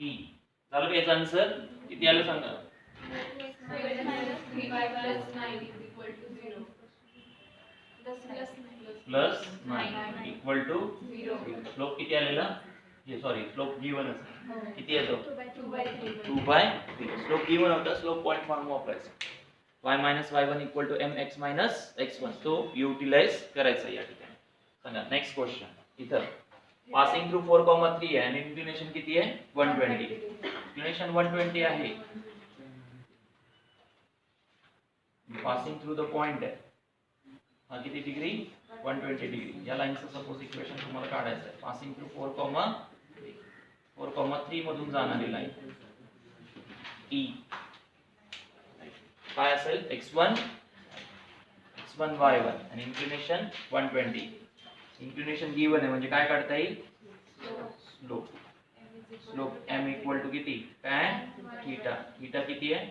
E झालं का याचा आन्सर किती आलं सांगा. Plus 9 equal to 0. स्लोप किती आलेला हे सॉरी स्लोप गिवन किती येतो 2/3. स्लोप गिवन होता स्लोप पॉइंट फॉर्म वापरायचा. y minus y1 equal to mx minus x1 तो युटिलाइज करायचा या ठिकाणी. सांगा नेक्स्ट क्वेश्चन. इथं पासिंग थ्रू 4,3 आहे आणि इंक्लिनेशन किती आहे 120. इंक्लिनेशन 120 आहे. पासिंग थ्रू द पॉइंट आहे हा किती डिग्री 120 डिग्री. या लाईनचं सपोज इक्वेशन तुम्हाला काढायचं आहे. पासिंग थ्रू 4,3 मधून जाणारी लाईन E काय असेल x1 y1 आणि इंक्लिनेशन 120. इंक्लिनेशन गिवन आहे म्हणजे काय काढता येईल slope. Slope m equal to किती tan थीटा. थीटा किती आहे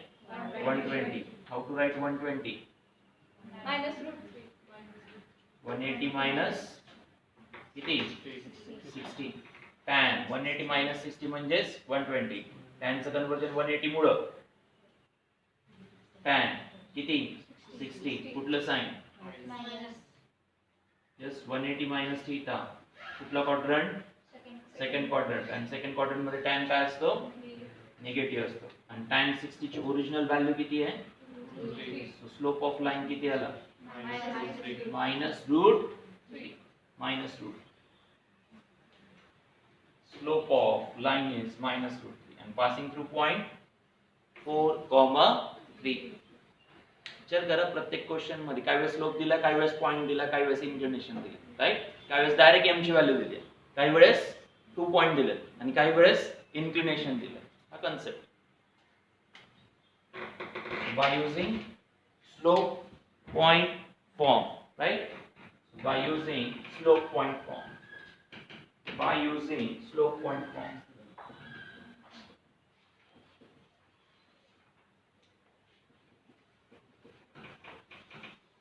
120. हाऊ टू राइट 120 180 मायनस किती 60. tan 180 मायनस 60 म्हणजे 120. tan चं कन्वर्जन 180 मुळे tan किती 60 कुठलं साइन यस 180 मायनस थीटा कुठला क्वाड्रंट सेकंड क्वाड्रंट. आणि सेकंड क्वाड्रंट मध्ये tan काय असतो निगेटिव्ह असतो. आणि tan 60 ची ओरिजिनल व्हॅल्यू किती आहे स्लोप ऑफ लाइन किती आला minus root 3. Slope of line is minus root 3 and passing through point 4,3. विचार करा प्रत्येक क्वेश्चन मध्ये काही वेळेस स्लोप दिला काही वेळेस पॉइंट दिला काही वेळेस इंक्लिनेशन दिलं राइट. काही वेळेस डायरेक्ट m ची व्हॅल्यू दिली काही वेळेस 2 पॉइंट दिले आणि काही वेळेस इंक्लिनेशन दिलं. हा concept by using slope point form right. By using slope point form by using slope point form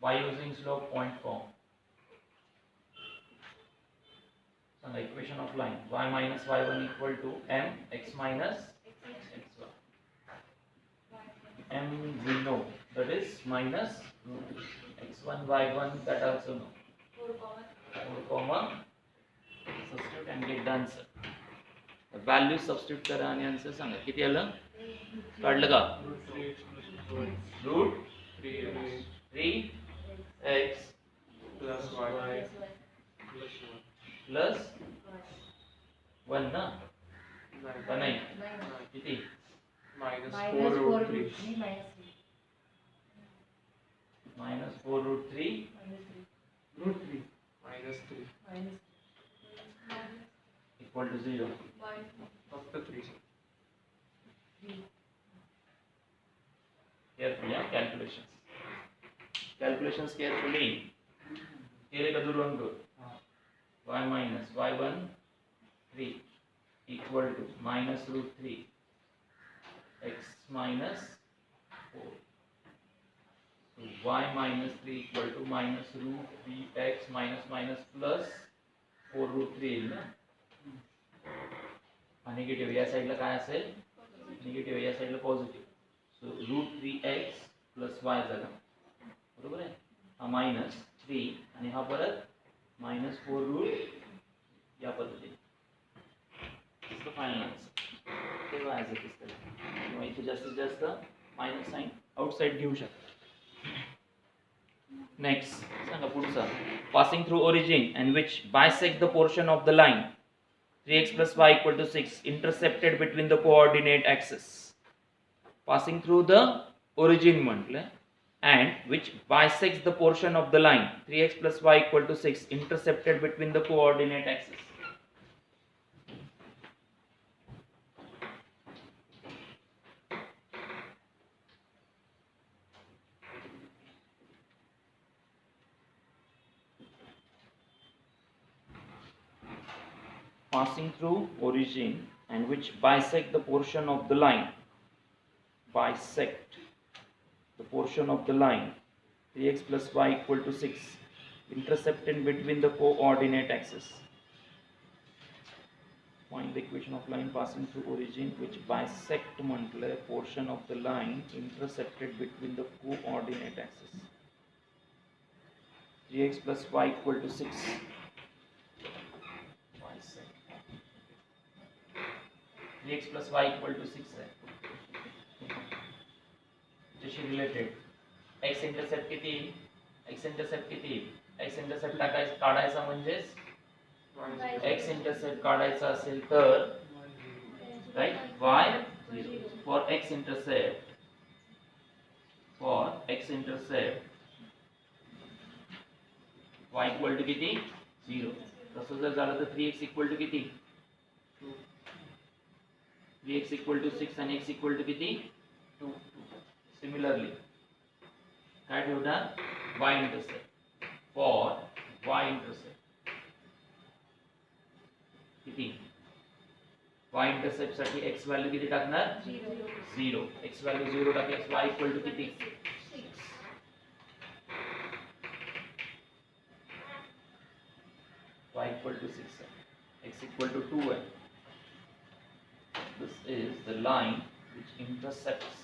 by using slope point form. So the equation of line y minus y1 equal to m x minus x1. M we know that is minus x1 y1 that also know 4 comma substitute and get the answer. The value substitute करा आणि answer सांगा किती आलं काढलं का route 3x plus y plus 1 ना का नाही किती minus 4 root 3 minus 4 root 3 minus 3 equal to 0 फक्त 3. Carefully, calculations carefully. केले का दुरुंग y minus y1 3 equal to minus root 3 x minus 4. So y minus 3 equal to minus root 3x minus minus plus 4 root 3 येईल ना. Negative या साइडला काय असेल negative या साइडला positive. So root 3x plus y झाला बरोबर आहे. हा मायनस 3 आणि हा परत मायनस 4 रूट या पद्धतीने. इसका फायनल आन्सर तेव्हा ॲज इट इज किंवा इथे जास्तीत जास्त मायनस साइन आउटसाइड घेऊ शकता. नेक्स्ट सांगा पुढचा. Passing through origin and which bisect the portion of the line 3x plus y equal to 6 intercepted between the coordinate axis. Passing through the origin म्हटलं and which bisects the portion of the line 3x plus y equal to 6 intercepted between the coordinate axis. Passing through origin and which bisect the portion of the line 3x plus y equal to 6 intercepted between the coordinate axis. Find the equation of line passing through origin which bisect म्हटलंय portion of the line intercepted between the coordinate axis. 3x plus y equal to 6. Bisect. 3x plus y equal to 6 है. जशी related x intercept किती, x intercept किती, x intercept काढायचा म्हणजेच x intercept काढायचा असेल तर right y 0 for x intercept y equal to किती 0. तसं जर झालं तर 3x इक्वल टू किती 3x इक्वल टू 6 आणि x इक्वल टू किती 2. सिमिलरली काय ठेवणार y intercept for y intercept किती y इंटरसेप्ट साठी x व्हॅल्यू किती टाकणार 0. x व्हॅल्यू 0 टाकल्यास y इक्वल टू किती 6. y इक्वल टू 6 है, x इक्वल टू 2 है. This is the line which intercepts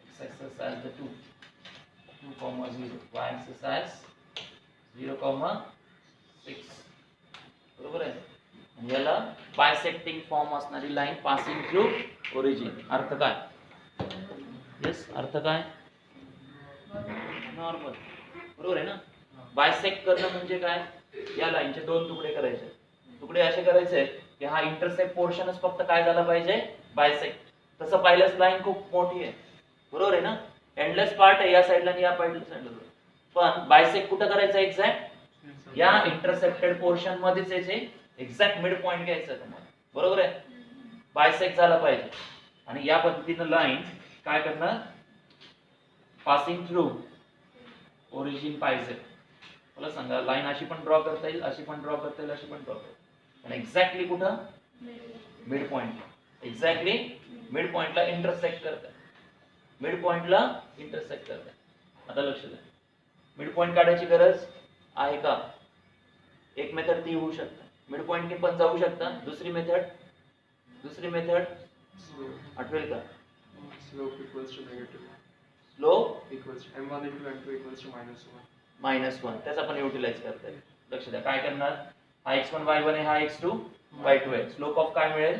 x axis as the 2 comma 0, y axis as 0 comma 6. बरोबर आहे. याला बायसेक्टिंग फॉर्म असणारी लाइन पासिंग थ्रू ओरिजिन. अर्थ काय यस अर्थ काय नॉर्मल बरोबर आहे ना. बायसेक्ट करणं म्हणजे काय या लाईनचे दोन तुकडे करायचे. तुकडे असे करायचे की हा इंटरसेप्ट पोर्शनच फक्त काय झाला पाहिजे बायसेक्ट. तसं पाहिल्यास लाईन खूप मोठी आहे बरोबर आहे ना. एंडलेस पार्ट आहे या साइडला आणि या साइडला. पण बायसेक्ट कुठं करायचं एक्झॅक्ट या इंटरसेप्टेड पोर्शन मध्येच याचे एक्झॅक्ट मिड पॉइंट घ्यायचा तुम्हाला बरोबर आहे. बायसेक्ट झाला पाहिजे आणि या पद्धतीनं लाईन काय करणार पासिंग थ्रू ओरिजिन पाहिजे. मला सांगा लाईन अशी पण ड्रॉ करता येईल, अशी पण ड्रॉ करता येईल, अशी पण ड्रॉ करता येईल. पण एक्झॅक्टली कुठं मिड पॉइंटला. एक्झॅक्टली मिड पॉइंटला इंटरसेक्ट करतात. मिड पॉइंटला इंटरसेक्ट करतात. आता लक्ष द्या मिड पॉइंट काढायची गरज आहे का. एक मेथड ती होऊ शकते मिड पॉइंट पण जाऊ शकता. दुसरी मेथड आठवेल का slope equals to negative slope equals m1 into m2 equals to -1 त्याचा पण युटिलाइज करता येईल. लक्ष द्या काय करणार हा x1 y1 आहे, हा x2 y2 आहे. स्लोप ऑफ काय मिळेल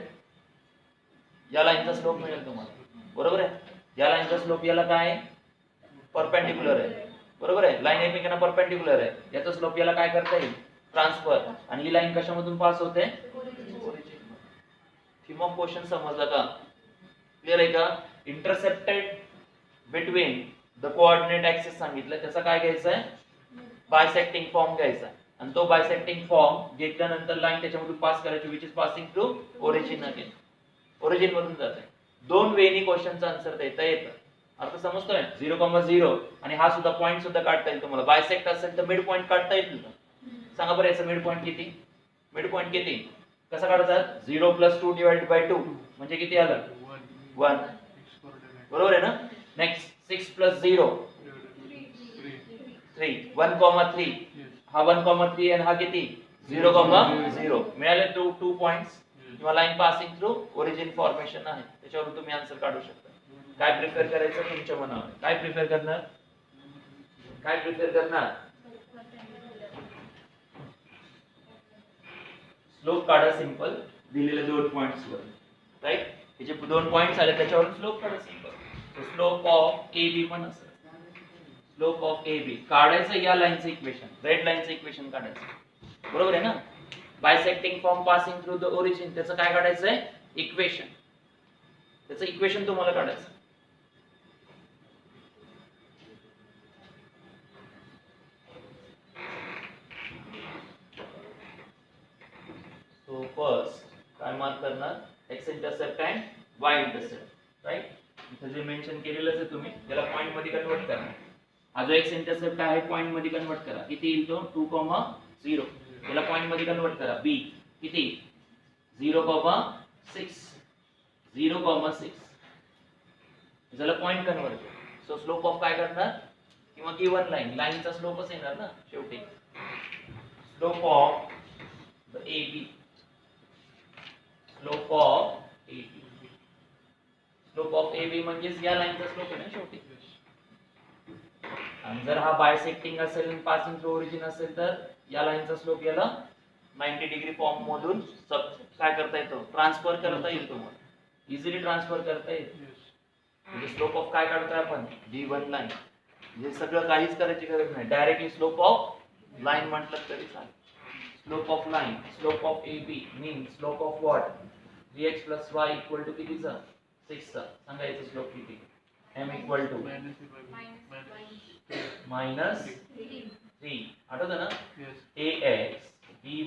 या लाईनचा स्लोप मिळेल तुम्हाला बरोबर आहे. या लाईनचा स्लोप याला काय परपेंडिक्युलर आहे बरोबर आहे. लाईन एकमेकांना परपेंडिक्युलर आहे. याचा स्लोप याला काय करता येईल ट्रान्सफर. आणि ही लाईन कशामधून पास होते ओरिजिन. थीम ऑफ क्वेश्चन समजला का क्लियर आहे का. Intercepted between the coordinate axis सांगितलं त्याचा काय घ्यायचा आहे बायसेक्टिंग फॉर्म घ्यायचा आणि तो बायसेक्टिंग फॉर्म घेतल्यानंतर लाईन त्याच्यामधून पास करायची which is passing through origin again. Origin मधून जाते. दोन वेनी क्वेश्चनचं आन्सर देता येतं. अर्थ समजतोय 0,0 आणि हा सुद्धा पॉइंट सुद्धा काढता येईल तुम्हाला. बायसेक्ट असेल तर मिड पॉइंट काढता येईल का सांगा बरं. याचा मिड पॉइंट किती कसा काढतात 0 + 2 / 2 म्हणजे किती आलं 1 बरोबर आहे ना. नेक्स्ट 6 + 0 3 1,3 हा 1,3 आणि हा किती 0,0 मिळाले 2 पॉइंट्स किंवा line passing through origin formation आहे. त्याच्यावरून तुम्ही आन्सर काढू शकता. काय प्रिफर करायचं तुमच्या मनावर. काय प्रिफर करणार स्लोप काढा सिंपल दिलेले 2 पॉइंट्स वर राइट. हे जे 2 पॉइंट्स आले त्याच्यावरून स्लोप काढा simple. So slope of AB पण असेल. स्लोप ऑफ AB काढायचं या लाईनचं इक्वेशन रेड लाईनचं इक्वेशन काढायचं बरोबर आहे ना. बायसेक्टिंग form passing through the origin त्याचं काय काढायचंय इक्वेशन. त्याचं इक्वेशन तुम्हाला काढायचं. सो फर्स्ट काय मार्क करणार x intercept and y intercept right. इथे जे मेंशन केलेलं आहे तुम्ही त्याला पॉइंट मध्ये कन्वर्ट करा. हा जो x इंटरसेप्ट आहे पॉइंट मध्ये कन्वर्ट करा. किती येईल तो 2,0 याला पॉइंट मध्ये कन्वर्ट करा. b किती 0,6 याला पॉइंट कन्वर्ट करा. सो स्लोप ऑफ काय करणार किंवा गिवन लाईनचा स्लोपच येणार ना शेवटी. Slope of the AB slope of A B. Slope of A B म्हणजेच या लाईनचा स्लोप आहे ना शेवटी. आणि जर हा बायसेक्टिंग असेल आणि पासिंग थ्रू ओरिजिन असेल तर या लाईनचा स्लोप याला 90 डिग्री फॉर्म मधून काय करता येतो, ट्रान्सफर करता येईल तुम्हाला, इझिली ट्रान्सफर करता येईल. म्हणजे स्लोप ऑफ काय काढतोय आपण, G1 लाईन. हे सगळं काहीच करायची गरज नाही, डायरेक्टली स्लोप ऑफ लाईन म्हटलं तरी चालेल. Slope of line, slope of A B mean slope of what, vx plus y equal to कितीचा, 6 चा. सांगायचं स्लोप किती, m इक्वल टू मायनस 3. आठवतं ना, ax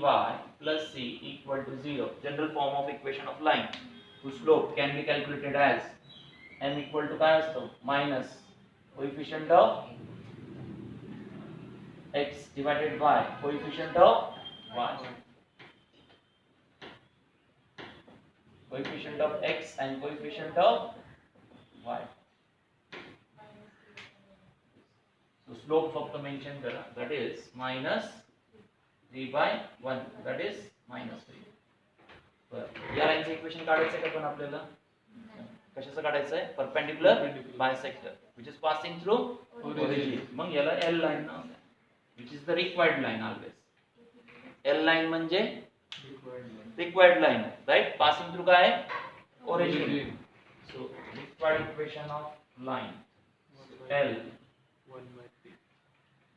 by plus c equal to 0. General form of equation of line whose slope can be calculated as m equal to काय असतो, minus coefficient of x divided by coefficient of y. Coefficient of x and coefficient of y. So slope फक्त mention करा, that is minus 3 by 1, that is minus 3. बरं, या लाईनचं equation काढायचं आहे का पण आपल्याला, कशाचं काढायचं आहे, perpendicular bisector which is passing through origin. मग याला L लाईन नाव द्या, which is the required line always. L line म्हणजे required line, right? Passing through काय आहे, origin. So required equation of line L,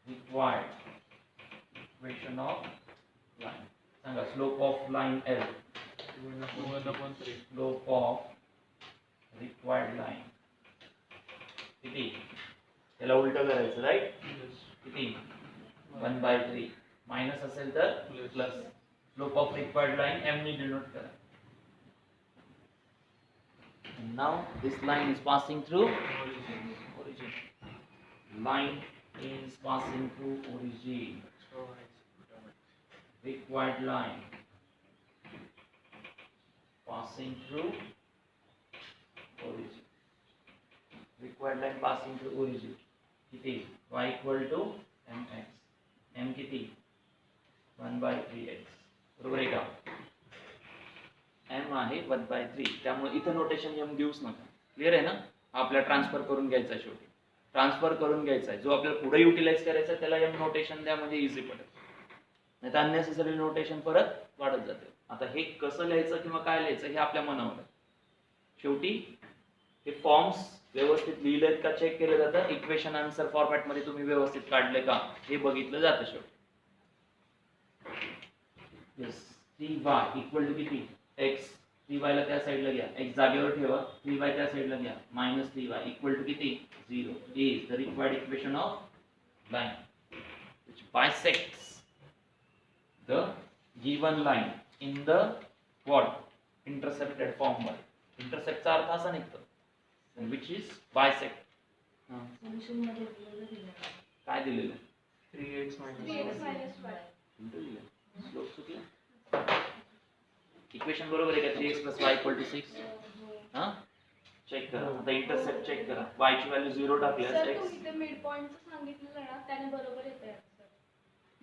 required equation of line. सांगा slope of line L, slope of required line किती, त्याला उलट करायचं, right. किती, 1/3. Minus असेल तर plus. Slope of required line m ने डिनोट करा. And now this line is passing through origin. Line is passing through origin. Required line passing through origin. Required line passing through origin. किती, y equal to mx. m किती, 1/3x. बरोबर आहे का, m आहे 1/3, त्यामुळे इथं notation m देऊच नका. क्लिअर आहे ना. आपल्याला ट्रान्सफर करून घ्यायचा आहे, शेवटी ट्रान्सफर करून घ्यायचा आहे. जो आपल्याला पुढे युटिलाइज करायचा आहे त्याला m नोटेशन द्या, म्हणजे इझी पडेल. नाही तर अननेसेसरी नोटेशन परत वाढत जाते. आता हे कसं लिहायचं किंवा काय लिहायचं हे आपल्या मनावर आहे. शेवटी हे फॉर्म्स व्यवस्थित लिहिलेत का चेक केलं जातं, इक्वेशन आन्सर फॉर्मॅट मध्ये तुम्ही व्यवस्थित काढले का हे बघितलं जातं शेवटी. यस, 3y इक्वल टू किती, x. 3y ला त्या साईडला घ्या, x जागेवर ठेवा, 3y त्या साईडला घ्या, मायनस 3y इक्वल टू किती, 0. Is the required equation of line which bisects the given line in the what, intercepted form. इंटरसेप्टचा अर्थ असा निघतो, which is bisect. सोल्युशन मध्ये दिलेलं दिलं काय दिलेलं, 3x minus 3x 1. minus 1. Slope चुकला. इक्वेशन बरोबर आहे का, 3x plus y equal to 6. हां, चेक करा. आता इंटरसेप्ट चेक करा, y ची व्हॅल्यू 0 टाकल्यास सर x, तुम्ही ते मिड पॉइंटचं सांगितलं ना, त्याने बरोबर येतंय सर.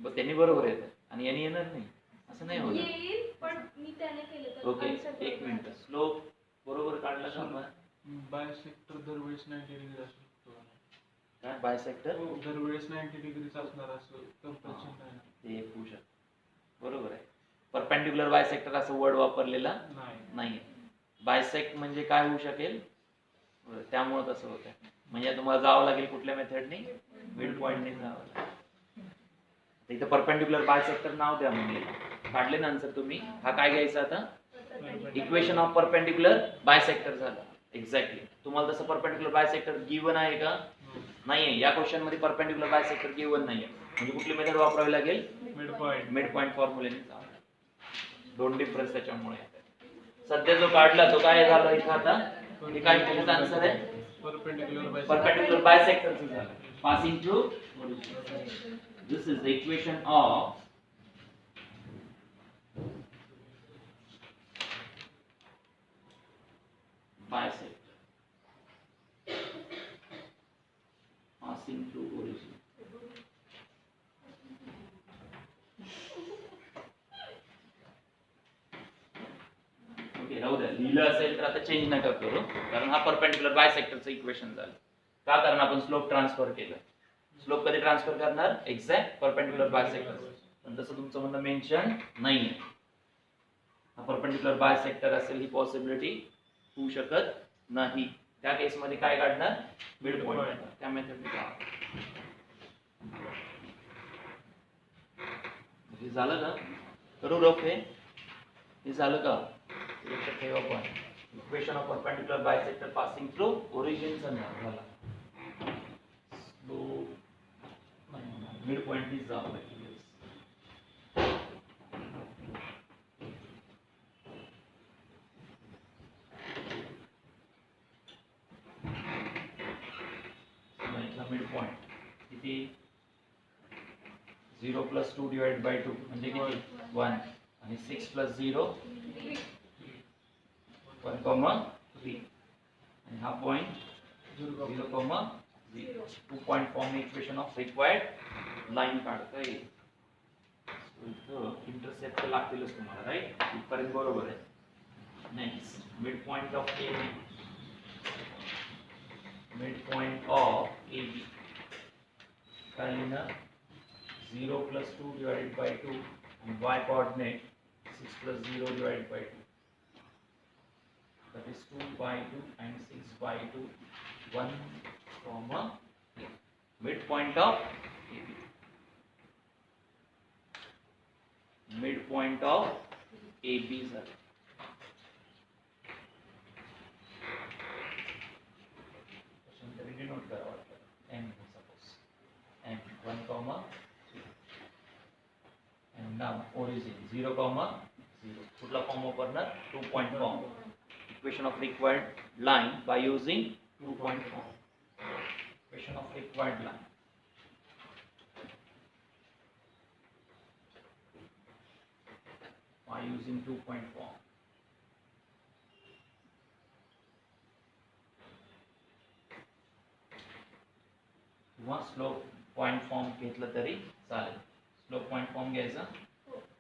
बघ त्यांनी बरोबर येतं आणि यांनी येणार नाही, असं नाही होणार. येईल, पण मी त्याने केलं तर ओके, answer एक बरोबर मिनिट. आहे. स्लोप बरोबर काढला का आपण? बायसेक्टर दरवेळेस 90 डिग्री असू शकतो. काय बायसेक्टर, दरवेळेस 90 डिग्रीच असणार असं कंपल्शन नाही. ते एक होऊ शकतं. बरोबर आहे. परपेंडिक्युलर बायसेक्टर असं वर्ड वापरलेला नाही. नाही. बायसेक्ट म्हणजे काय होऊ शकेल, त्यामुळे तसं होतं. म्हणजे तुम्हाला जावं लागेल कुठल्या मेथडने, मिड पॉइंटने जावं लागेल. इथं परपेंडिक्युलर बायसेक्टर नाव द्या, म्हणजे काढले ना आन्सर तुम्ही. हा काय घ्यायचा आता, इक्वेशन ऑफ परपेंडिक्युलर बायसेक्टर झाला. एक्झॅक्टली. तुम्हाला तसं परपेंडिक्युलर बायसेक्टर गिवन आहे का, नाहीये. या क्वेश्चन मध्ये परपेंडिक्युलर बायसेक्टर गिवन नाहीये, म्हणजे कुठली मेथड वापरावी लागेल, मिड पॉइंट फॉर्म्युलेने जावं. दोन डिफरन्स त्याच्यामुळे. सध्या जो काढला तो काय झाला इथं, आता हे काय केलं आन्सर आहे, परपेंडिक्युलर बायसेक्टर झालं, passing through. This is the equation of bisector passing through origin. लिहिलं असेल तर आता चेंज नका करू, कारण हा परपेंडिक्युलर बायसेक्टरचं इक्वेशन झालं. का? कारण आपण स्लोप ट्रान्सफर केलं. स्लोप कधी ट्रान्सफर करणार? Exact perpendicular bisector. पण तसं तुमचं म्हणणं मेन्शन नाहीये. हा परपेंडिक्युलर बायसेक्टर असेल ही पॉसिबिलिटी होऊ शकत नाही. त्या केस मध्ये काय काढणार? Mid point. त्या मेथडने हे झालं का? करू रफ हे झालं का? लक्षात ठेवा पण equation of perpendicular bisector passing through origin झाला. मिड पॉइंट इज जावं लागेल. मिड पॉइंट किती? 0 + 2 / 2 म्हणजे किती? 1 आणि 6 + 0 1,3 आणि हा point 0,0. 2 point form equation of required line काढता येईल. इंटरसेप्ट लागतीलच तुम्हाला, राईट? इथपर्यंत बरोबर आहे. Next mid point of A B. midpoint of AB. काय लिहिणार? 0 + 2 / 2 and y coordinate 6 + 0 / 2. That is 2/2 and 6/2. 1, midpoint of AB. Midpoint of AB is note करा वाटतं m suppose m 1, and now origin 0, 0. कुठला फॉर्म वापरणार? 2 point form. Equation of required line by using 2 point form. Equation of required line by using 2 point form. किंवा slope point form घेतलं तरी चालेल. Slope point form घ्यायचा,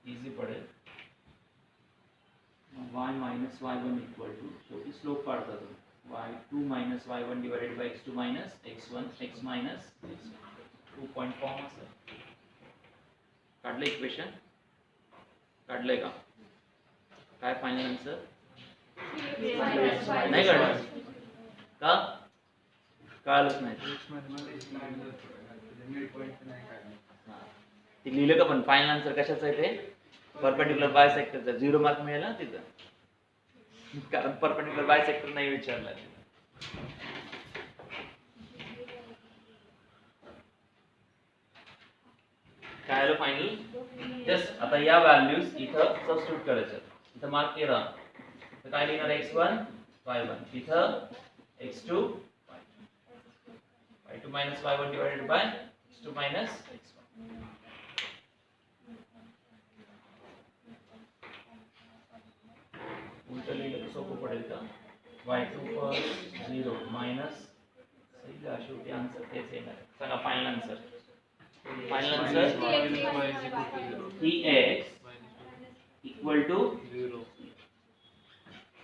easy पडेल. y - y1 = शेवटी slope काढता तुम्ही. y2 - y1 / x2 - x1 x - 2 point form असेल. काढलं इक्वेशन? काढलंय का? काय फायनल आन्सर? नाही काढलं का? कळलंच नाही. ते लिहिलं का? पण फायनल आन्सर कशाचं आहे ते? परपेंडिक्युलर बायसेक्टरचा. 0 मार्क मिळाला ना तिथं, कारण परपेंडिक्युलर बायसेक्टर नाही विचारला. काय आलं फायनल? जस्ट आता या व्हॅल्यूज इथं सबस्टिट्यूट करायचं. इथं मार्क केला तर काय लिहिणार? x1 y1. इथं x2 y2 - y1 / x2 - x1. उलटं लिहिलं तर सोपं पडेल का? y2 + 0 मायनस शेवटी आन्सर तेच येणार. सांगा final answer. Final answer Ex equal to 0.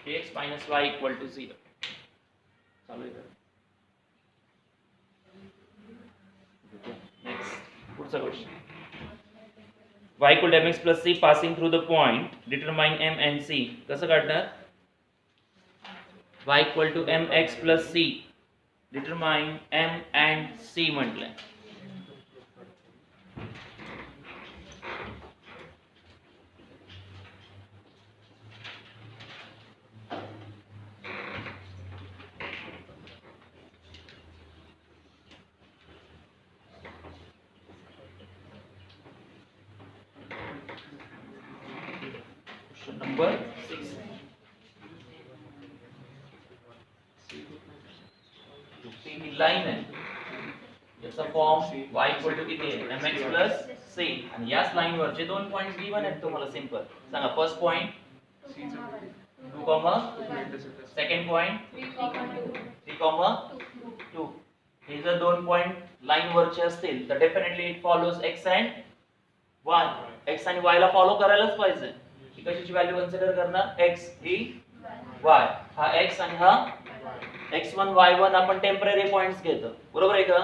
X - y = 0. चालू आहे. नेक्स्ट पुढचा question. y = mx + c passing through the point. Determine m and c. कसं काढणार? y = mx + c. Determine m and c म्हटलंय. नंबर 6. ही line आहे, याचा form y = किती आहे? mx + c. आणि याच लाईन वरचे दोन पॉइंट्स गिवन आहेत तुम्हाला. सिंपल सांगा. First point 2, second point 3, 2. हे जर दोन पॉइंट लाईन वरचे असतील तर definitely it follows x and y. x आणि y ला फॉलो करायलाच पाहिजे. कशाची व्हॅल्यू कन्सिडर करणार? x ही y, हा x आणि हा x1 y1 आपण टेम्पररी पॉइंट्स घेतो, बरोबर आहे का?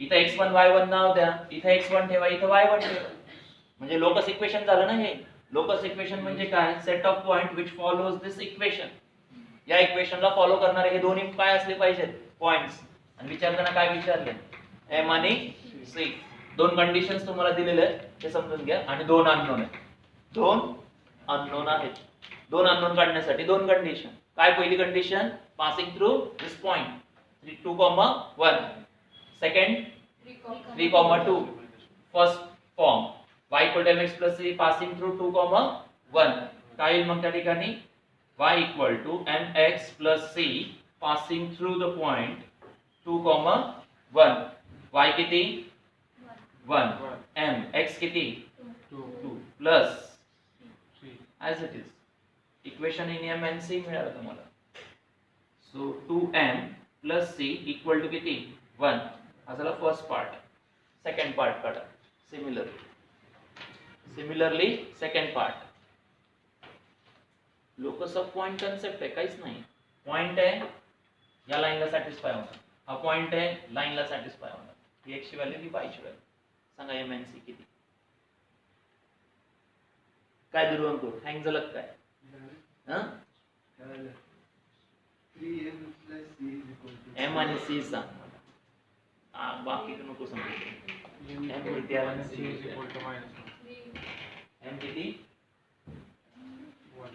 इथं x1 y1 नाव द्या, इथं x1 ठेवा, इथं y1 ठेवा. म्हणजे लोकस इक्वेशन झालं ना हे. लोकस इक्वेशन म्हणजे काय? Set of point which follows this equation. या इक्वेशनला फॉलो करणारे हे दोन्ही काय असले पाहिजेत? पॉइंट्स. आणि विचारताना काय विचारले? m आणि c. दोन कंडिशन्स तुम्हाला दिलेले आहेत, हे समजून घ्या. आणि दोन अननोन आहेत. दोन अननोन आहेत. दोन अननोन काढण्यासाठी दोन कंडिशन. काय पहिली condition? Passing through this point 2,1. Second 3,2. First form y equal to mx plus c passing through 2,1. काय येईल मग त्या ठिकाणी? y equal to mx plus c passing through the point 2,1. y किती? 1. m x किती? 2 plus as it is. Equation in m and c मिळालं तुम्हाला. So 2m plus c equal to किती? 1. हा झाला फर्स्ट पार्ट. सेकंड पार्ट काढा. Similarly, second part. Locus of point concept आहे, काहीच नाही. पॉइंट आहे, या लाईनला सॅटिस्फाय होणार. हा पॉइंट आहे, लाईनला सॅटिस्फाय होणार. ही x ची व्हॅल्यू, ही y ची व्हॅल्यू. सांगा m and c किती? काय दुर्वंत करू? हँग झालं काय? हां? 3m plus c is equal to m आणि c सांग मला. बाकी नको सांगू. m किती आहे आणि c is equal to -1. m किती? 1.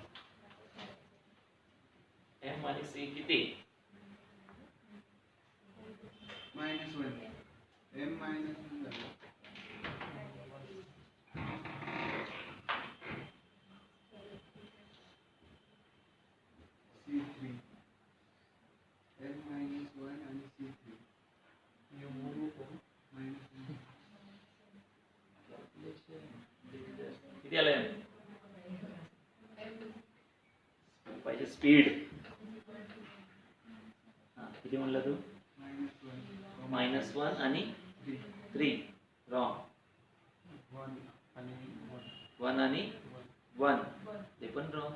m आणि c किती? -1. m minus 1 झालं. c3 m minus 1 आणि c3 -1. किती आलं पाहिजे? स्पीड. किती म्हणलं तू? -1 आणि 3. रॉंग. 1 आणि 1 ते पण रॉंग.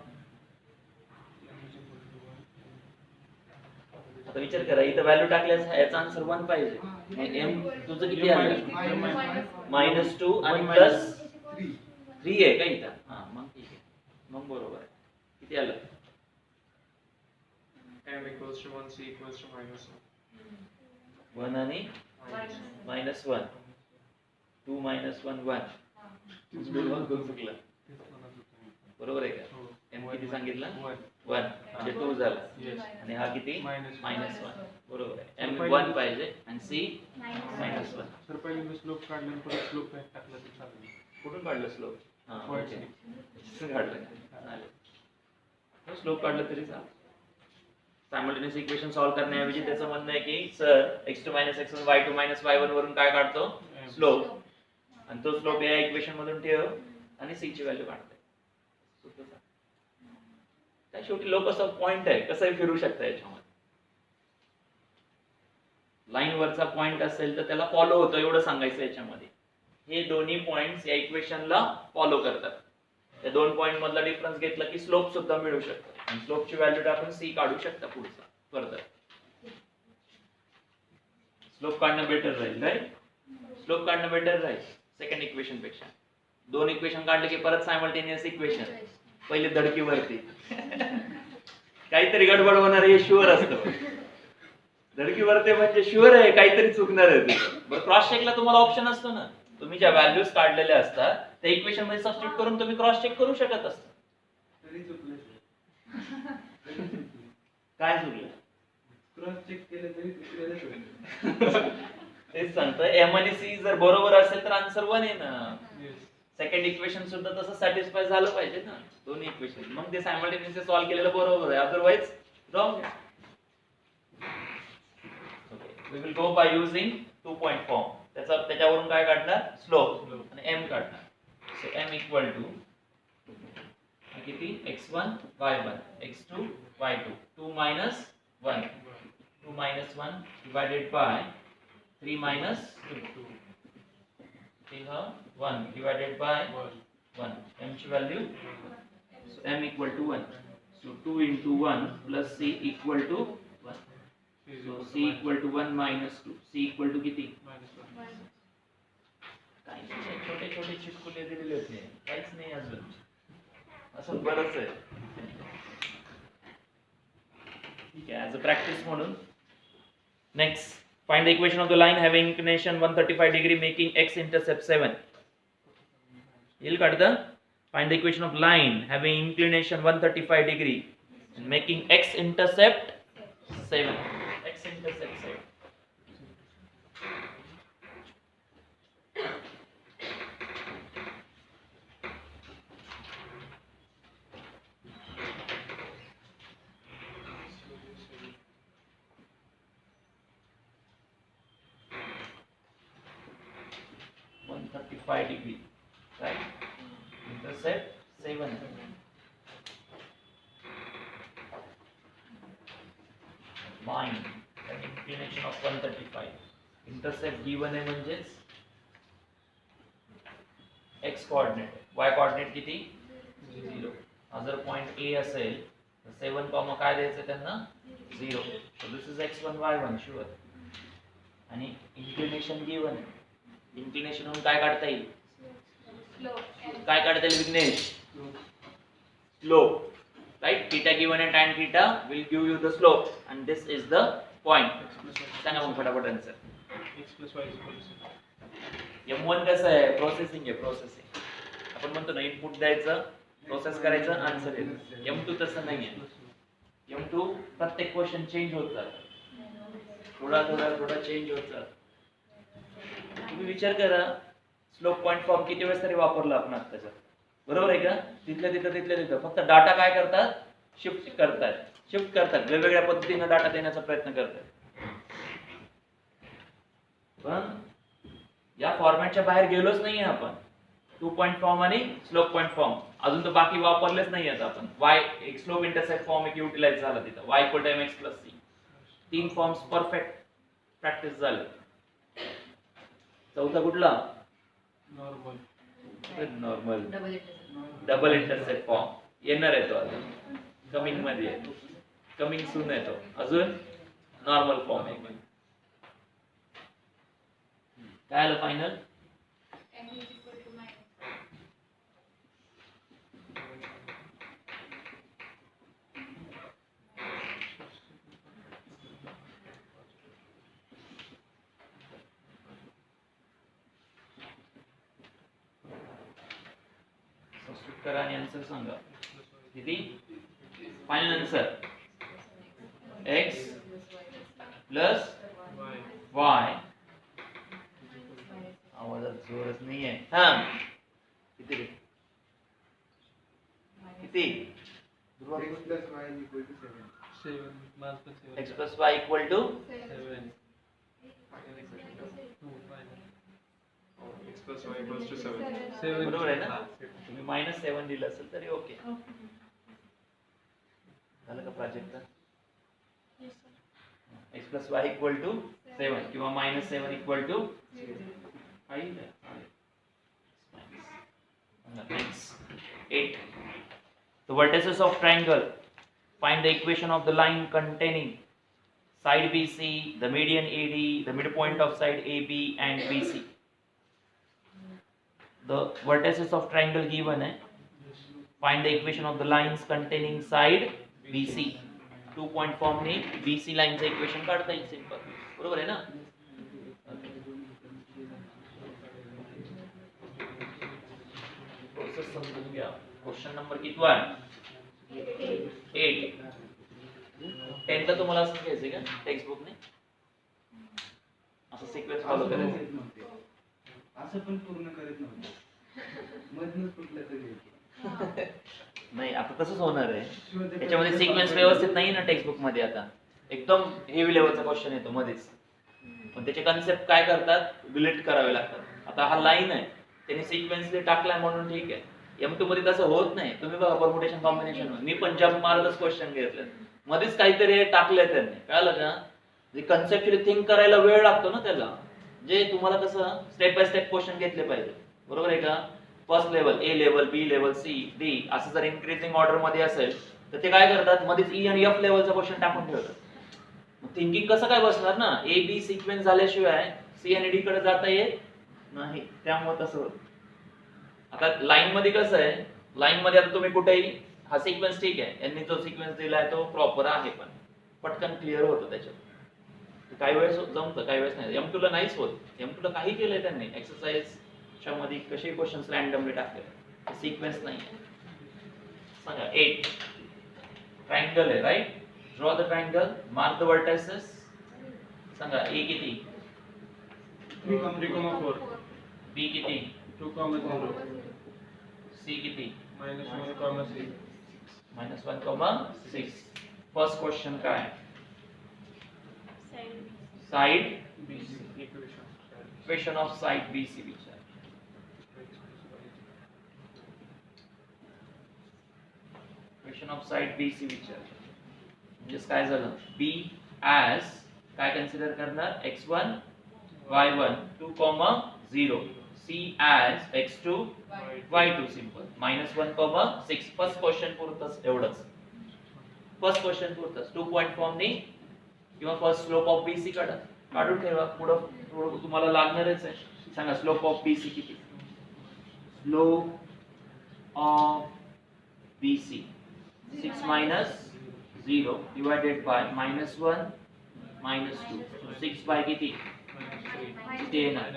आता विचार करा, इथं व्हॅल्यू टाकल्यास याचा आन्सर 1 पाहिजे. मग m तुझं किती आलं? -2 आणि +3 आहे का इथं? हा, मग ठीक आहे, मग बरोबर आहे. किती आलं? m equals to 1, c equals to -1. 1 आणि -1. 2 -1 1. चुकलं. बरोबर आहे का? m किती सांगितलं? 1 म्हणजे 2 झाला. आणि हा किती? -1. बरोबर आहे. m 1 पाहिजे आणि c -1. सर पहिले मी स्लोप काढला आणि परत स्लोप टाकला तर चालेल. कुठून काढलं स्लोप? हां, Point ओके. काढलं चालेल. स्लोप काढलं तरी चालेल. सायमल्टेनियस इक्वेशन सॉल्व्ह करण्याऐवजी त्याचं म्हणणं आहे की sir x2 - x1 y2 - y1 वरून काय काढतो? स्लोप. आणि तो स्लोप या इक्वेशन मधून ठेव आणि c ची व्हॅल्यू काढते. काय शेवटी लोकस ऑफ पॉइंट आहे, कसंही फिरू शकता याच्यामध्ये. लाईन वरचा पॉइंट असेल तर त्याला फॉलो होतो, एवढं सांगायचं याच्यामध्ये. हे दोन्ही पॉइंट्स या इक्वेशनला फॉलो करतात. त्या दोन पॉइंट मधला डिफरन्स घेतला की स्लोप सुद्धा मिळू शकतो. आणि स्लोपची व्हॅल्यू टाकून c काढू शकता पुढचा फर्दर. स्लोप काढणं बेटर राहील, राईट? स्लोप काढणं बेटर राहील सेकंड इक्वेशन पेक्षा. दोन इक्वेशन काढले की परत सायमल्टेनियस इक्वेशन. पहिले धडकीवरती काहीतरी गडबड होणार हे शुअर असतं. धडकीवरती म्हणजे शुअर आहे काहीतरी चुकणार आहे. बरं, क्रॉस चेकला तुम्हाला ऑप्शन असतो ना. तुम्ही ज्या व्हॅल्यूज काढलेल्या असतात त्या इक्वेशन मध्ये सबस्टिट्यूट करून तुम्ही क्रॉस चेक करू शकत असता. तरी चुकलं. काय चुकलं? क्रॉस चेक केलं तरी चुकलेलं. तेच सांगतोय, m आणि c जर बरोबर असेल तर आन्सर 1 आहे ना. सेकंड इक्वेशन सुद्धा तसं सॅटिस्फाय झालं पाहिजे ना, दोन्ही इक्वेशन. मग ते सायमल्टेनियसली सॉल्व्ह केलेलं बरोबर आहे, अदरवाइज रॉंग आहे. We will go by using 2 point form. त्याच्यावरून काय काढणार? स्लोप आणि m काढणार. So m equal to किती? x1 y1 x2 y2 2 minus 1 2 minus 1 divided by 3 minus 2 1 divided by 1. m ची value, so m equal to 1. So 2 into 1 plus c equal to 1. So c equal to 1 minus 2. c equal to किती? काही नाही, छोटे छोटे चिटकुले दिलेले होते, काहीच नाही अजून, असं बरंच आहे. ठीक आहे, ॲज अ प्रॅक्टिस म्हणून. Next, find the equation of the line having inclination 135 degree making x intercept 7. येईल काढता? Find the equation of line having inclination 135 degree and making x intercept 7. X intercept 7. degree, right? Intercept 7. Line an inclination of 135. Intercept given आहे म्हणजेच x coordinate, y coordinate किती? 0. हा जर point A असेल तर 7 comma काय द्यायचं त्यांना? 0. So this is x1 y1 sure. आणि inclination given आहे. inclination म्हणून काय काढता येईल? काय काढता येईल Vighnesh? Slope, right? Theta given आहे, tan theta will give you the slope and this is the point. सांगा मग फटाफट answer. x plus y is equal to 7. M1 कसं आहे? प्रोसेसिंग आहे, प्रोसेसिंग. आपण म्हणतो ना इनपुट द्यायचं, प्रोसेस करायचं, आन्सर येतं. M2 तसं नाही आहे. M2 प्रत्येक क्वेश्चन चेंज होत जातं, थोडा चेंज होत जातं. तुम्ही विचार करा, स्लोप पॉइंट फॉर्म किती वेळेस तरी वापरला आपण आत्ताच्या, बरोबर आहे का? तिथल्या तिथं फक्त डाटा काय करतात? शिफ्ट करतात, वेगवेगळ्या पद्धतीने डाटा देण्याचा प्रयत्न करतात. पण या फॉर्मॅटच्या बाहेर गेलोच नाहीये आपण. 2 पॉइंट फॉर्म आणि स्लोप पॉइंट फॉर्म अजून तर बाकी वापरलेच नाही आहेत आपण. y एक स्लोप इंटरसेप्ट फॉर्म एक युटिलाइज झाला तिथं, y equal to mx plus c. 3 forms perfect practice झाले. चौथा कुठला? नॉर्मल डबल इंटरसेप्ट फॉर्म येणार आहे तो, अजून कमिंग मध्ये आहे, कमिंग सून आहे तो. अजून नॉर्मल फॉर्म आहे. काय आलं फायनल? करा आणि आन्सर सांगा. किती final answer? x plus y. आवाजात जोरच नाही आहे. हा किती रे? किती? x plus y is equal to 7. 7 x plus y equal to 7. x plus y equals to 7. 7 बरोबर आहे ना? तुम्ही -7 दिलं असेल तरी ओके. झालं का project? x plus y equal to 7 किंवा -7 equal to 5. Next 8. The vertices of triangle. Find the equation of the line containing side BC, the median AD, the midpoint of side AB and BC. The vertices of triangle given है. Find the equation of the lines containing side BC. 2 point form ने BC line चं equation काढता येईल simple, बरोबर आहे ना? Process समजून घ्या. क्वेश्चन नंबर कितवा आहे? 8. 10 ला तुम्हाला असं घ्यायचंय का टेक्स्ट बुक ने? असं सिक्वेन्स फॉलो करायचं. असं पण पूर्ण करत नव्हतं, मधनच कुठलं तरी. नाही, आता तसंच होणार आहे. त्याच्यामध्ये सिक्वेन्स व्यवस्थित नाही ना टेक्स्ट बुक मध्ये. आता एकदम हेवी लेवलचा क्वेश्चन येतो मध्येच, पण त्याचे कन्सेप्ट काय करतात? डिलीट करावे लागतात. आता हा लाईन आहे, त्याने सिक्वेन्सली टाकलाय म्हणून ठीक आहे. M2 मध्ये तसं होत नाही. तुम्ही बघा परमुटेशन कॉम्बिनेशन, मी पण जम्प मारतच क्वेश्चन घेतले, मध्येच काहीतरी टाकलंय त्यांनी, कळलं का? जे कन्सेप्च्युअली थिंक करायला वेळ लागतो ना त्याला, जे तुम्हाला कसं स्टेप बाय स्टेप क्वेश्चन घेतले पाहिजे, बरोबर आहे का? First level, A level, B level, C, D असं जर इन्क्रीजिंग ऑर्डर मध्ये असेल तर ते काय करतात मध्येच ई आणि एफ लेवलचा क्वेश्चन टाकून ठेवतात. थिंकिंग कसं काय बसणार ना, ए बी सिक्वेन्स झाल्याशिवाय सी आणि डी कडे जाता येत नाही, त्यामुळे तसं होतं. आता लाईन मध्ये कसं आहे, लाईन मध्ये आता तुम्ही कुठेही हा सिक्वेन्स ठीक आहे, यांनी जो सिक्वेन्स दिलाय तो प्रॉपर आहे, पण पटकन क्लिअर होतं त्याच्यात. काही वेळेस जमतं, काही वेळेस नाही. M2 ला नाहीच होत. M2 ला काही केलंय त्यांनी, एक्सरसाइज च्या मध्ये कसे क्वेश्चन्स रँडमली टाकले, सिक्वेन्स नाही. सांगा 8 ट्रायंगल आहे right, draw the triangle, mark the vertices. सांगा A किती, 3,4 B किती, 2,0 C किती, -1,6 -1,6. फर्स्ट क्वेश्चन काय, side side BC equation equation of side BC विचार. इक्वेशन ऑफ साइड BC विचार म्हणजे काय झालं, B as काय कन्सिडर करणार, x1 y1 2, 0, C as x2 y2 simple, -1, 6. First question पुरतच एवढंच, फर्स्ट क्वेश्चन पुरतच. 2 पॉइंट फॉर्म ने किंवा फर्स्ट स्लोप ऑफ BC काढून ठेवा, पुढं थोडं तुम्हाला लागणारच आहे. सांगा स्लोप ऑफ BC किती, slope of BC 6 - 0 divided by -1 -2. So 6 by किती, किती येणार,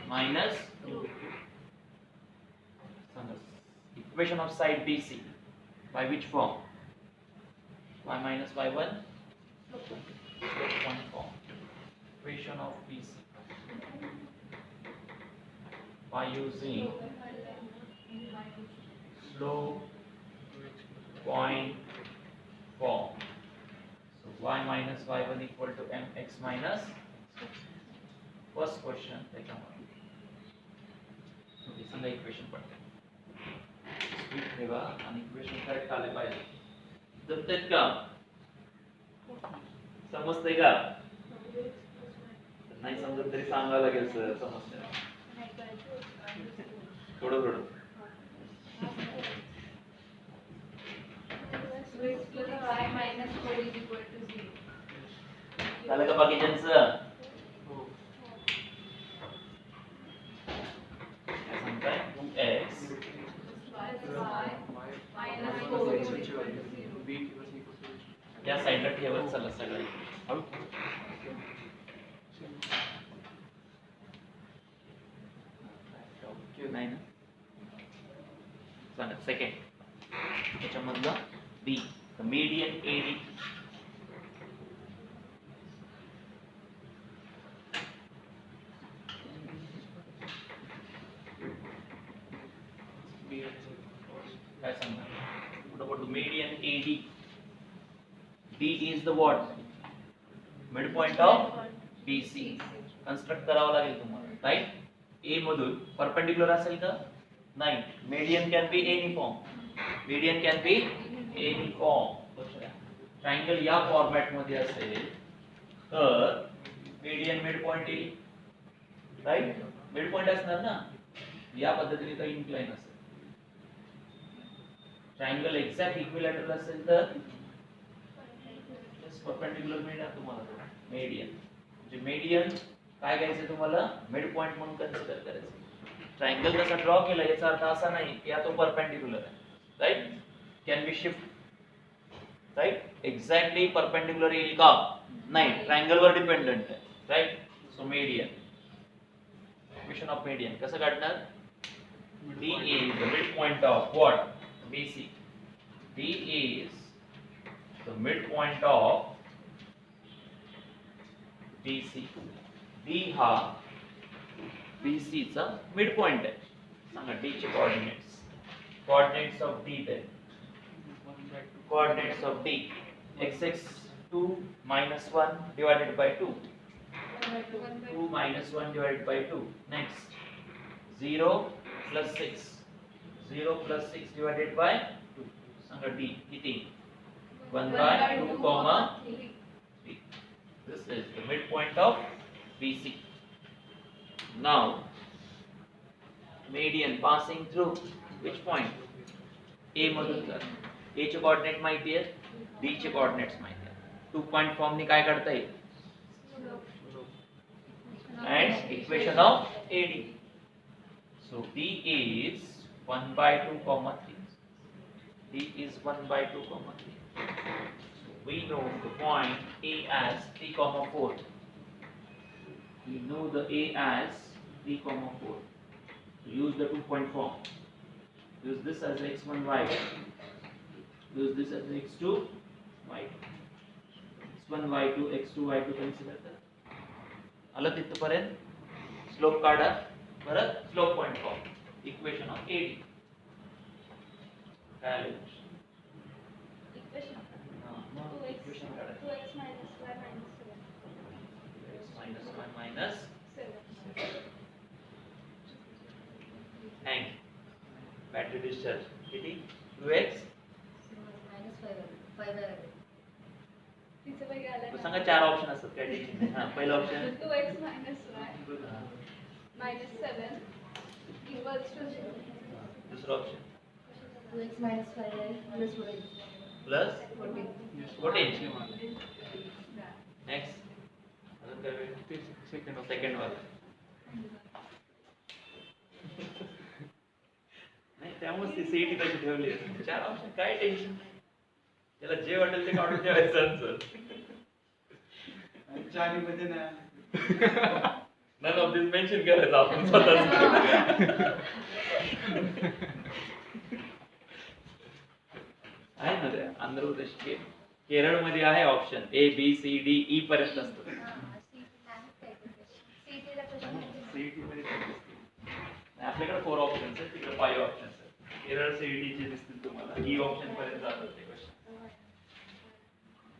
-2. सांगा equation of side BC by which form, y minus y1 one form. Equation of BC by using slope point form. So y minus y1 equal to mx minus. First question त्याच्यामध्ये. Okay, सांगा equation पडते. Speed ठेवा आणि equation correct आले पाहिजे. जमतेत का, समजतंय का, नाही समजत तरी सांगावं लागेल सर, समजतंय थोडं थोडं. झालं का बाकीच्यांचं, काय सांगताय, 2x या साईडला ठेवत चला सगळे हळू. नाही ना, सांगा सेकंड त्याच्यामधला B, the median AD. काय सांगणार, what about the median AD? D is the what, midpoint of BC. Construct करावं लागेल तुम्हाला, राईट. A मधून परपेंडिक्युलर असेल का, नाही. Median can be any form, median can be any form. Triangle या फॉर्मॅट मध्ये असेल तर मीडियन मिड पॉइंट येईल, राईट. मिड पॉइंट असणार ना, या पद्धतीने तो इन्क्लाइन असेल. ट्रायंगल एक्झॅक्ट इक्विलॅटरल असेल तर परपेंडिक्युलर मिळणार तुम्हाला मीडियन. म्हणजे मीडियन काय घ्यायचं तुम्हाला, मिड पॉइंट म्हणून कन्सिडर करायचं. ट्रायंगल जसा ड्रॉ केला याचा अर्थ असा नाही की तो परपेंडिक्युलर आहे, right. Can be shift, right. Exactly perpendicular येईल का, नाही, ट्रायंगल वर डिपेंडंट आहे, right. So median, equation of median कसं काढणार, D is the midpoint of what, BC. D is the midpoint of BC. D हा BC चा मिड पॉइंट आहे. सांगा D चे कोऑर्डिनेट्स, कोऑर्डिनेट्स ऑफ D ते coordinates of D, x 2 - 1 divided by 2, 2 - 1 divided by 2. Next 0 + 6, 0 + 6 divided by 2. सांगा D किती, 1/2, 3. This is the midpoint of BC. Now median passing through which point, A मधून जात, ए चे coordinate माहिती आहेत, बी चे कोऑर्डिनेट्स माहिती आहेत. 2 पॉइंट फॉर्म ने काय करता येईल? And equation of AD. So D is 1 by 2 comma 3. D is 1 by 2 comma 3. So we know the point A as 3 comma 4. We know the A as 3 comma 4. So use the 2 point form. Use this as x1 y1. Use this as x2 y2. x1 y2 x2 y2 consider that. आलं तिथपर्यंत slope काढा. परत slope point form equation of AD काय आलं? Equation मग equation काढा. 2x minus y minus 7. x - 1 minus 7. hang battery discharge किती? 2x तिचं काही आलं तो नाही. सांगा 4 ऑप्शन असतात काय टेन्शन नाही. हां पहिलं option 2x minus y minus 7 equals to 0. दुसरं option 2x minus 5y plus 14. Plus 14. 14. Next अजून काय वेळ? ते सेकंड सेकंड वाला नाही त्यामुळे ती सीईटी तशी ठेवली आहे. 4 ऑप्शन काय टेन्शन नाही. त्याला जे वाटेल ते काढून ठेवायचं आन्सर. चारीमध्ये ना नन ऑफ दिस मेन्शन करायचं आपण स्वतःच. आहे ना ते आंध्र प्रदेश केरळमध्ये आहे option A B C D E पर्यंत असतं. सीईटी मध्ये पण दिसतील. आपल्याकडे 4 ऑप्शन्स आहेत, तिकडे 5 ऑप्शन्स आहेत. केरळ सीईटी चे दिसतील तुम्हाला. ई ऑप्शन पर्यंत जातात ते क्वेश्चन.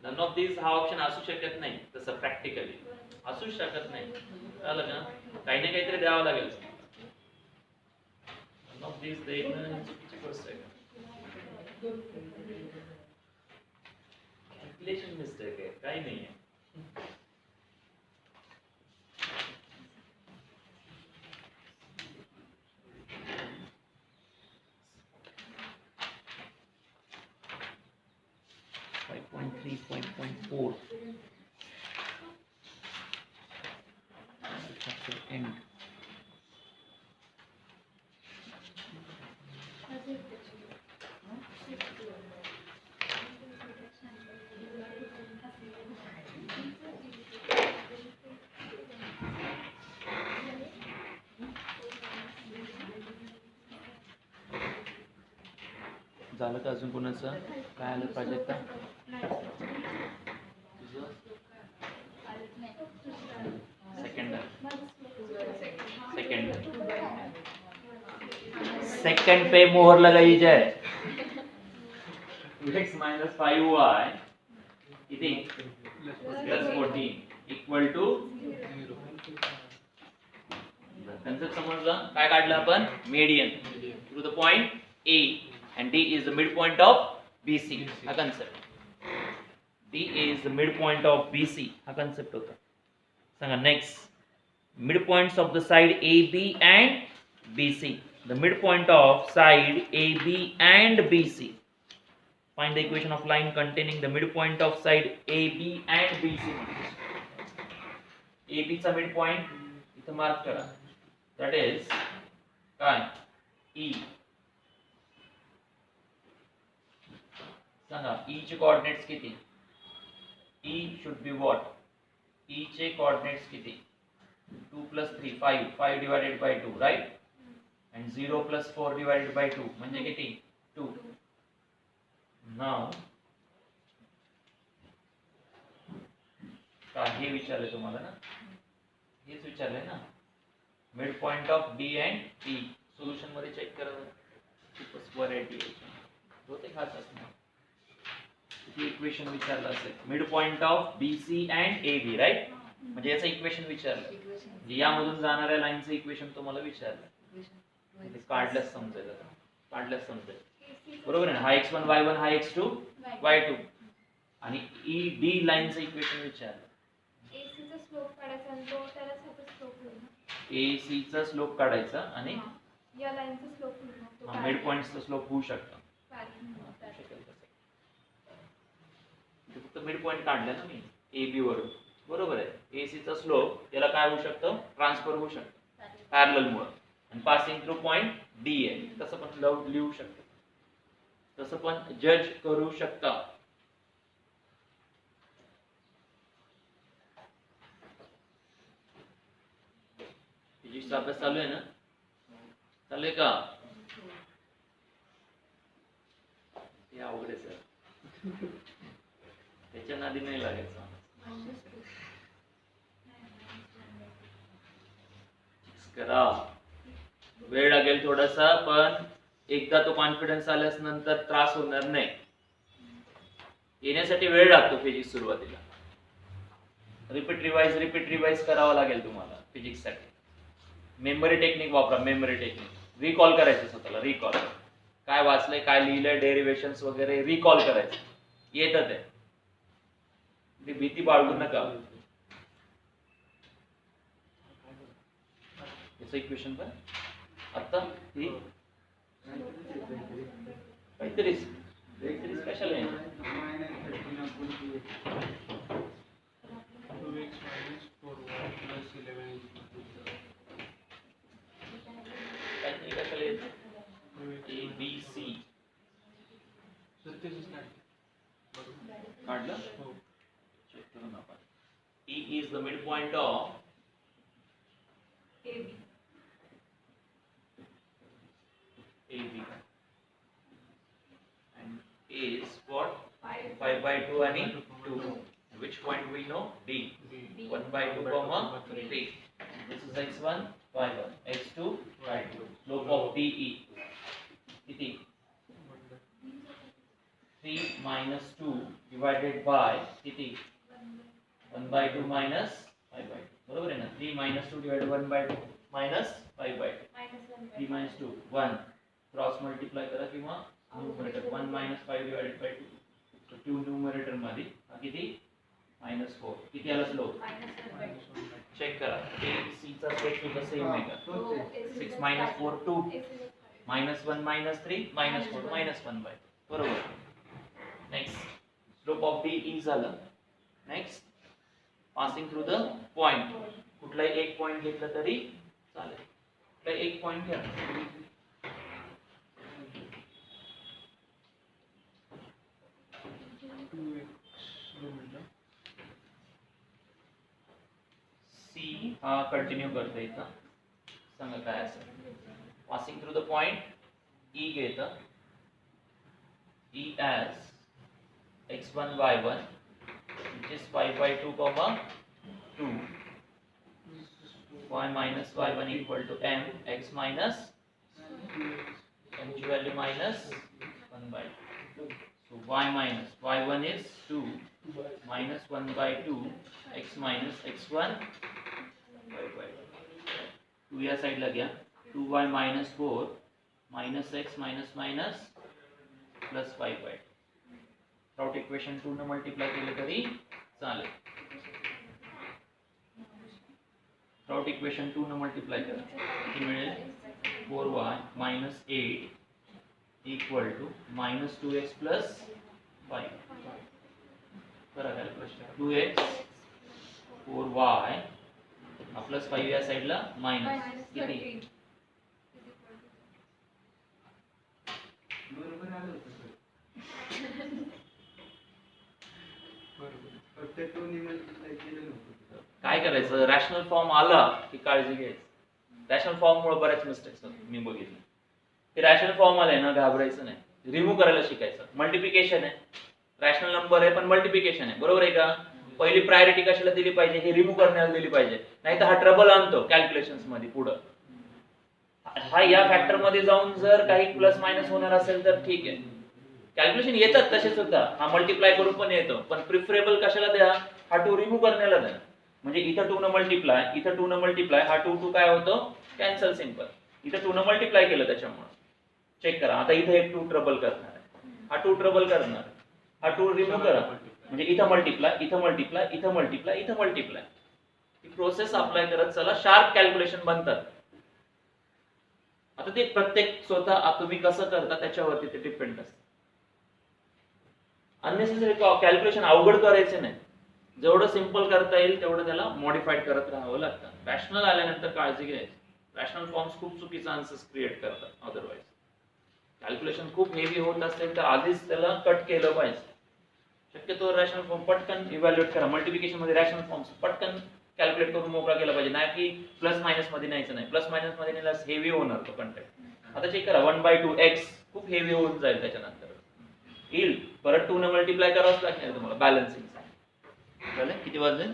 नन ऑफ दिस हा ऑप्शन असू शकत नाही. तसं प्रॅक्टिकली असूच शकत नाही. कळलं का? काही ना काहीतरी द्यावं लागेल. नन ऑफ दिस देणं चुकीची गोष्ट आहे. कॅल्क्युलेशन मिस्टेक आहे, काही नाही आहे. End. झालं का अजून कोणाचं? काय आलं प्रोजेक्ट? सेकंड पे मोहर लगाई जाए. 2x minus 5y किती? plus 14 equal to कन्सेप्ट समजला? काय काढलं आपण? Median through the point A and D is the midpoint of BC. हा concept. D is the midpoint of BC. हा कन्सेप्ट होता. सांगा next. Midpoints of the side AB and BC. The midpoint of side AB and BC. Find the equation of line containing the midpoint of side AB and BC. AB चा midpoint इथं mark करा. That is काय? E. सांगा E चे coordinates किती? E should be what? E चे coordinates किती? 2 plus 3 5 5 divided by 2 right and 0 plus 4 divided by 2 म्हणजे किती 2. now काय हे विचारले तुम्हाला ना हेच विचारले ना mid point of D and E solution मध्ये चेक करा खूपच व्हरायटी होते खास असणार किती इक्वेशन विचारलं असेल mid point of BC and AB right म्हणजे याचं इक्वेशन विचारलं यामधून जाणाऱ्या लाईनचं इक्वेशन तुम्हाला विचारलं काढल्यास समजेल काढल्यास समजेल बरोबर आहे ना हा x1 y1 हा x2 y2 आणि ED लाईनचं इक्वेशन विचारलं AC चा स्लोप काढायचा आणि तो त्याला साठी स्लोप होईल AC चा स्लोप काढायचा आणि या लाईनचा स्लोप होईल मिड पॉइंटचा स्लोप होऊ शकतो शकेल फक्त मिड पॉईंट काढला ना मी ए बी वरून, बरोबर आहे. AC चा स्लोप याला काय होऊ शकतं, ट्रान्सफर होऊ शकतं पॅरलल मुळे, आणि पासिंग थ्रू पॉइंट D आहे. तसं पण लिहू शकतं, तसं पण जज करू शकता. फिजिक्सचा अभ्यास चालू आहे ना, चालू आहे का? हे अवघड आहे सर, त्याच्या नादी नाही लागायचं. करा, वेळ लागेल थोडासा, पण एकदा तो कॉन्फिडन्स आल्यास नंतर त्रास होणार नाही. येण्यासाठी वेळ लागतो फिजिक्स सुरुवातीला. रिपीट रिवाइज करावं लागेल तुम्हाला फिजिक्स साठी. मेमरी टेक्निक वापरा, मेमरी टेक्निक. रिकॉल करायचं स्वतःला, रिकॉल. काय वाचलंय, काय लिहिलंय, डेरिव्हेशन्स वगैरे रिकॉल करायचं. येतं ते, ती भीती बाळगू नका. याचं इक्वेशन पण आता ही काहीतरी स्पेशल आहे. 2x minus 4y plus 11 काहीतरी कशाला येतं, A B C काढलं. चेक करून आपण. E is the midpoint of AB. AB and is what 5 5/2 and 2. Which point we know? D. 1/2 comma 3. This is x1 y1, x2 y2. Slope of DE किती, 3 minus 2 divided by किती, 1/2 minus 5/2. बरोबर आहे ना. 3 minus 2 divided 1/2 minus 5/2. 3 minus 2 1. Cross multiply करा किंवा numerator 1 minus 5 divided by 2. So 2 numerator मध्ये किती, -4. किती आला स्लोप, चेक करा. A C चा स्लोप सुद्धा सेम आहे का? 6 minus 4 2, -1 -3 -4 -1/2. बरोबर. नेक्स्ट स्लोप ऑफ DE झालं. Next passing through the point. कुठलाही एक पॉइंट घेतला तरी चालेल. कुठलाही एक पॉइंट घ्या. C हा कंटिन्यू करतो इथं. सांगा काय असेल. Passing through the point E घेतं. E as x1 y1 which is 5/2 comma 2. Y minus y1 equal to m x minus m की value minus 1/2. So y minus y1 is 2 minus 1/2 x minus x1 5/2. 2 या साइडला घ्या. 2y minus 4 minus x minus minus plus 5/2. राउट equation 2 ने multiply केले तरी चालेल. राउट equation 2 ने multiply करा. किती मिळेल, 4y minus 8 equal to minus 2x plus 5. करा कॅल्क्युलेशन. 2x 4y प्लस 5 या साइडला मायनस किती, बरोबर आलं होतं सर. बरोबर, फक्त तो निमंत्रण केलं नव्हतं. काय करायचं, रॅशनल फॉर्म आला की काळजी घ्यायची. रॅशनल फॉर्म मुळे बऱ्याच मिस्टेक्स होतात मी बघितलं. ते रॅशनल फॉर्म आलाय ना, घाबरायचं नाही, रिमूव्ह करायला शिकायचं. मल्टिप्लिकेशन आहे, रॅशनल नंबर आहे पण मल्टिप्लिकेशन आहे, बरोबर आहे का. पहिली प्रायोरिटी कशाला दिली पाहिजे, हे रिमूव्ह करण्याला दिली पाहिजे, नाही तर हा ट्रबल आणतो कॅल्क्युलेशन्स मध्ये पुढं. हा या फॅक्टर मध्ये जाऊन जर काही प्लस मायनस होणार असेल तर ठीक आहे, कॅल्क्युलेशन येतात तसे सुद्धा. हा मल्टिप्लाय करून पण येतो, पण प्रिफरेबल कशाला द्या, हा 2 रिमूव्ह करण्याला द्या. म्हणजे इथं 2 न मल्टिप्लाय, इथं 2 न मल्टिप्लाय, हा 2 काय होतो, कॅन्सल, सिंपल. इथं 2 न मल्टिप्लाय केलं त्याच्यामुळे. चेक करा, आता इथं एक 2 ट्रबल करणार आहे, हा 2 ट्रबल करणार, हा 2 रिमूव्ह करा. म्हणजे इथं मल्टिप्लाय, इथं मल्टिप्लाय, इथं मल्टिप्लाय, इथं मल्टिप्लाय. ही प्रोसेस अप्लाय करत चला, शार्प कॅल्क्युलेशन बनतात. आता ते प्रत्येक स्वतः तुम्ही कसं करता त्याच्यावरती ते डिपेंड असतं. अननेसेसरी कॅल्क्युलेशन अवघड करायचे नाही. जेवढं सिम्पल करता येईल तेवढं त्याला मॉडिफाईड करत राहावं लागतं. रॅशनल आल्यानंतर काळजी घ्यायची. रॅशनल फॉर्म्स खूप चुकीचा आन्सर्स क्रिएट करतात. अदरवाईज कॅल्क्युलेशन खूप हेवी होत असेल तर आधीच त्याला कट केलं पाहिजे. शक्यतो रॅशनल फॉर्म पटकन इव्हॅल्युएट करा. मल्टिप्लिकेशन मध्ये रॅशनल फॉर्म्स पटकन कॅल्क्युलेट करून मोकळा केला पाहिजे. नाही की प्लस मायनस मध्ये न्यायचं नाही. प्लस मायनस मध्ये नेल्यास हेवी होणार तो कंटेंट. आता चेक करा 1/2 x खूप हेवी होऊन जाईल. त्याच्यानंतर येईल परत 2 ने मल्टिप्लाय करावंच लागणार तुम्हाला बॅलन्सिंग. झालं किती वाजले?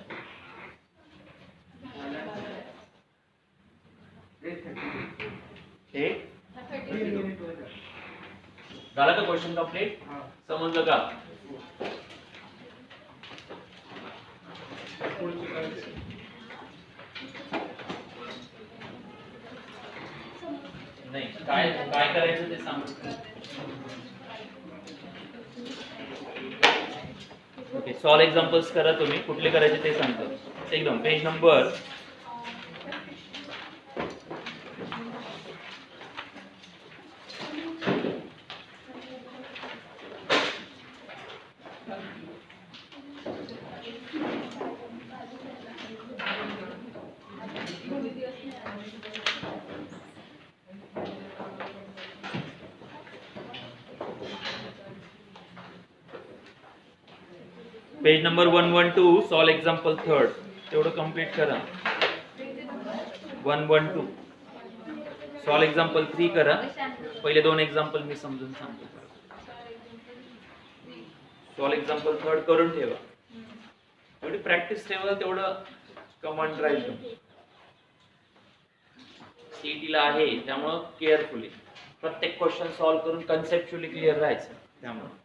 हे झालं का क्वेश्चन कंप्लीट? समजलं का? नाही काय काय करायचं ते सांगतो. ओके सॉल्व एक्झाम्पल्स करा तुम्ही. कुठले करायचे ते सांगतो. एकदम पेज नंबर 112 सॉल्व एक्झाम्पल 3 तेवढं कंप्लीट करा. 112 सॉल्व एक्झाम्पल 3 करा. पहिले 2 एक्झाम्पल मी समजून सांगतो. सॉल्व एक्झाम्पल 3 करून ठेवा. जेवढी प्रॅक्टिस ठेवा तेवढं कमांड राहील. सीईटीला आहे त्यामुळं केअरफुली प्रत्येक क्वेश्चन सॉल्व करून कन्सेप्च्युअली क्लिअर राहायचं. त्यामुळे